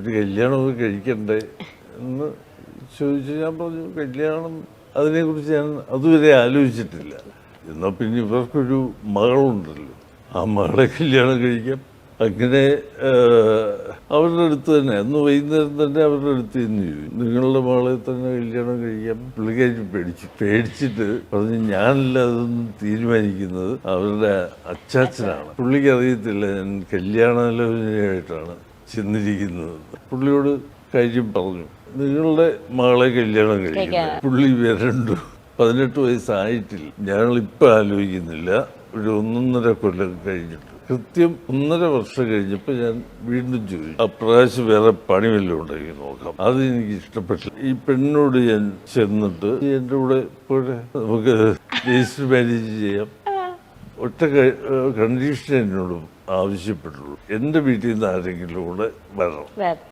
ഒരു കല്യാണമൊക്കെ കഴിക്കണ്ടേ എന്ന് ചോദിച്ചു. ഞാൻ പറഞ്ഞു കല്യാണം അതിനെക്കുറിച്ച് ഞാൻ അതുവരെ ആലോചിച്ചിട്ടില്ല. എന്നാൽ പിന്നെ ഇവർക്കൊരു മകളുണ്ടല്ലോ, ആ മകളെ കല്യാണം കഴിക്കാം. അങ്ങനെ അവരുടെ അടുത്ത് തന്നെ അന്ന് വൈകുന്നേരം തന്നെ അവരുടെ അടുത്ത് നിന്ന് ചോദിച്ചു, നിങ്ങളുടെ മകളെ തന്നെ കല്യാണം കഴിക്കാം. പുള്ളിക്കാരി പേടിച്ചിട്ട് പറഞ്ഞ് ഞാനല്ല അതൊന്നും തീരുമാനിക്കുന്നത്, അവരുടെ അച്ചാച്ചനാണ്, പുള്ളിക്ക് അറിയത്തില്ല ഞാൻ കല്യാണാലോചനയായിട്ടാണ് ചെന്നിരിക്കുന്നത്. പുള്ളിയോട് കാര്യം പറഞ്ഞു, നിങ്ങളുടെ മകളെ കല്യാണം കഴിക്കണം. പുള്ളി വരണ്ടു, 18 വയസ്സായിട്ടില്ല. ഞങ്ങളിപ്പോൾ ആലോചിക്കുന്നില്ല, ഒരു 1.5 കൊല്ലം കഴിഞ്ഞിട്ട്. കൃത്യം 1.5 വർഷം കഴിഞ്ഞപ്പോൾ ഞാൻ വീണ്ടും ചോദിച്ചു, അപ്രാവശ്യം വേറെ പണി വല്ലതും ഉണ്ടെങ്കിൽ നോക്കാം. അതെനിക്ക് ഇഷ്ടപ്പെട്ടില്ല. ഈ പെണ്ണിനോട് ഞാൻ ചെന്നിട്ട് എൻ്റെ കൂടെ പോരെ, നമുക്ക് രജിസ്റ്റർ മാരേജ് ചെയ്യാം. ഒറ്റ കണ്ടീഷൻ എന്നോട് ആവശ്യപ്പെട്ടുള്ളൂ, എൻ്റെ വീട്ടിൽ നിന്ന് ആരെങ്കിലും കൂടെ വരണം.